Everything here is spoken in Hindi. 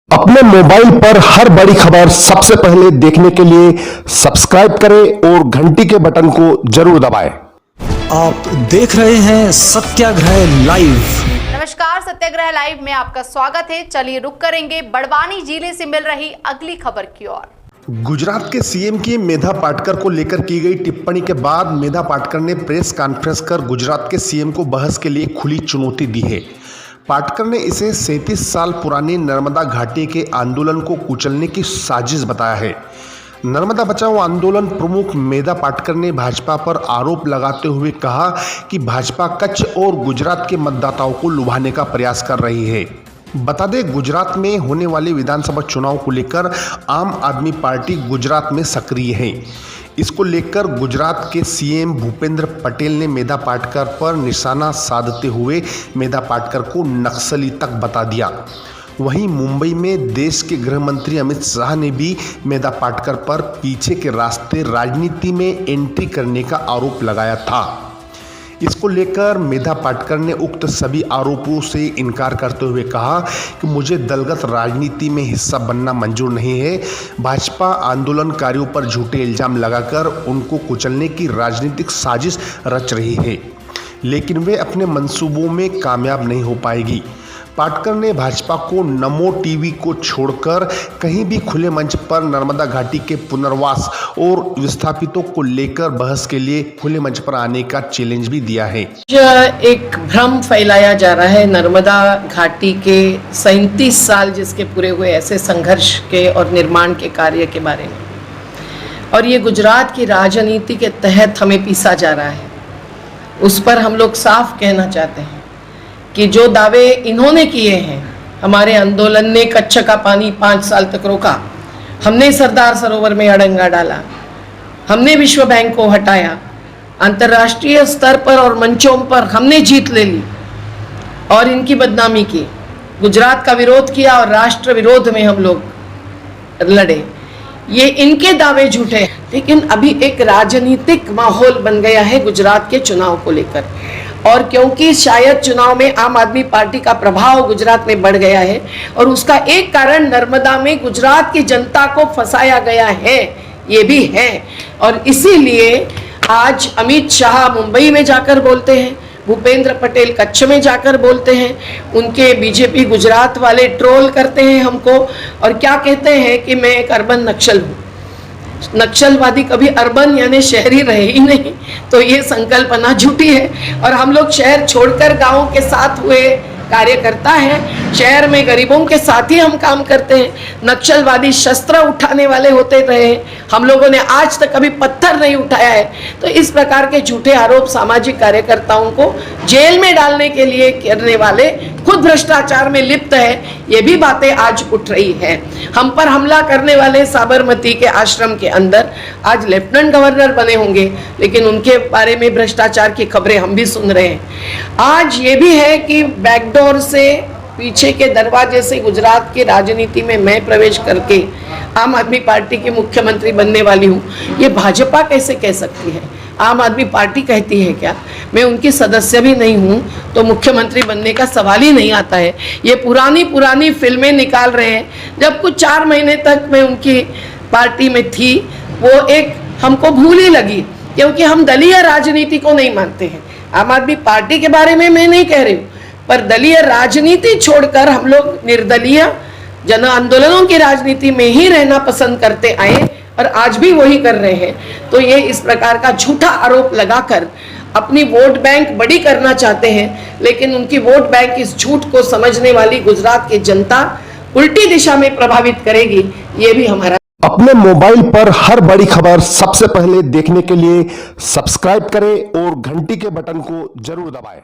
अपने मोबाइल पर हर बड़ी खबर सबसे पहले देखने के लिए सब्सक्राइब करें और घंटी के बटन को जरूर दबाएं। आप देख रहे हैं सत्याग्रह लाइव। नमस्कार, सत्याग्रह लाइव में आपका स्वागत है। चलिए रुक करेंगे बड़वानी जिले से मिल रही अगली खबर की ओर। गुजरात के सीएम की मेधा पाटकर को लेकर की गई टिप्पणी के बाद मेधा पाटकर ने प्रेस कॉन्फ्रेंस कर गुजरात के सीएम को बहस के लिए खुली चुनौती दी है। पाटकर ने इसे 37 साल पुरानी नर्मदा घाटी के आंदोलन को कुचलने की साजिश बताया है। नर्मदा बचाओ आंदोलन प्रमुख मेधा पाटकर ने भाजपा पर आरोप लगाते हुए कहा कि भाजपा कच्छ और गुजरात के मतदाताओं को लुभाने का प्रयास कर रही है। बता दें, गुजरात में होने वाले विधानसभा चुनाव को लेकर आम आदमी पार्टी गुजरात में सक्रिय है। इसको लेकर गुजरात के सीएम भूपेंद्र पटेल ने मेधा पाटकर पर निशाना साधते हुए मेधा पाटकर को नक्सली तक बता दिया। वहीं मुंबई में देश के गृह मंत्री अमित शाह ने भी मेधा पाटकर पर पीछे के रास्ते राजनीति में एंट्री करने का आरोप लगाया था। इसको लेकर मेधा पाटकर ने उक्त सभी आरोपों से इनकार करते हुए कहा कि मुझे दलगत राजनीति में हिस्सा बनना मंजूर नहीं है। भाजपा आंदोलनकारियों पर झूठे इल्जाम लगाकर उनको कुचलने की राजनीतिक साजिश रच रही है, लेकिन वे अपने मंसूबों में कामयाब नहीं हो पाएगी। पाटकर ने भाजपा को नमो टीवी को छोड़कर कहीं भी खुले मंच पर नर्मदा घाटी के पुनर्वास और विस्थापितों को लेकर बहस के लिए खुले मंच पर आने का चैलेंज भी दिया है। एक भ्रम फैलाया जा रहा है नर्मदा घाटी के 37 साल जिसके पूरे हुए ऐसे संघर्ष के और निर्माण के कार्य के बारे में, और ये गुजरात की राजनीति के तहत हमें पीसा जा रहा है। उस पर हम लोग साफ कहना चाहते हैं कि जो दावे इन्होंने किए हैं, हमारे आंदोलन ने कच्छ का पानी 5 साल तक रोका, हमने सरदार सरोवर में अड़ंगा डाला, हमने विश्व बैंक को हटाया, अंतर्राष्ट्रीय स्तर पर और मंचों पर हमने जीत ले ली और इनकी बदनामी की, गुजरात का विरोध किया और राष्ट्र विरोध में हम लोग लड़े, ये इनके दावे झूठे हैं। लेकिन अभी एक राजनीतिक माहौल बन गया है गुजरात के चुनाव को लेकर, और क्योंकि शायद चुनाव में आम आदमी पार्टी का प्रभाव गुजरात में बढ़ गया है और उसका एक कारण नर्मदा में गुजरात की जनता को फंसाया गया है, ये भी है। और इसीलिए आज अमित शाह मुंबई में जाकर बोलते हैं, भूपेंद्र पटेल कच्छ में जाकर बोलते हैं, उनके बीजेपी गुजरात वाले ट्रोल करते हैं हमको और क्या कहते हैं कि मैं एक अर्बन नक्सल हूँ। नक्सलवादी कभी अर्बन यानी शहरी रहे ही नहीं, तो ये संकल्पना झूठी है। और हम लोग शहर छोड़कर गांव के साथ हुए कार्यकर्ता है, शहर में गरीबों के साथ ही हम काम करते हैं। नक्सलवादी शस्त्र उठाने वाले होते रहे, हम लोगों ने आज तक कभी पत्थर नहीं उठाया है। तो इस प्रकार के झूठे आरोप सामाजिक कार्यकर्ताओं को जेल में डालने के लिए करने वाले खुद भ्रष्टाचार में लिप्त है, ये भी बातें आज उठ रही है। हम पर हमला करने वाले साबरमती के आश्रम के अंदर आज लेफ्टिनेंट गवर्नर बने होंगे, लेकिन उनके बारे में भ्रष्टाचार की खबरें हम भी सुन रहे हैं। आज ये भी है कि बैकडोर से पीछे के दरवाजे से गुजरात की राजनीति में मैं प्रवेश करके आम आदमी पार्टी की मुख्यमंत्री बनने वाली हूँ, ये भाजपा कैसे कह सकती है? आम आदमी पार्टी कहती है क्या? मैं उनकी सदस्य भी नहीं हूँ, तो मुख्यमंत्री बनने का सवाल ही नहीं आता है। ये पुरानी फिल्में निकाल रहे हैं। जब कुछ 4 महीने तक मैं उनकी पार्टी में थी, वो एक हमको भूल ही लगी, क्योंकि हम दलीय राजनीति को नहीं मानते हैं। आम आदमी पार्टी के बारे में मैं नहीं कह रही हूँ, पर दलीय राजनीति छोड़कर हम लोग निर्दलीय जन आंदोलनों की राजनीति में ही रहना पसंद करते आए और आज भी वही कर रहे हैं। तो ये इस प्रकार का झूठा आरोप लगाकर अपनी वोट बैंक बड़ी करना चाहते हैं, लेकिन उनकी वोट बैंक इस झूठ को समझने वाली गुजरात की जनता उल्टी दिशा में प्रभावित करेगी, ये भी हमारा। अपने मोबाइल पर हर बड़ी खबर सबसे पहले देखने के लिए सब्सक्राइब करें और घंटी के बटन को जरूर दबाएं।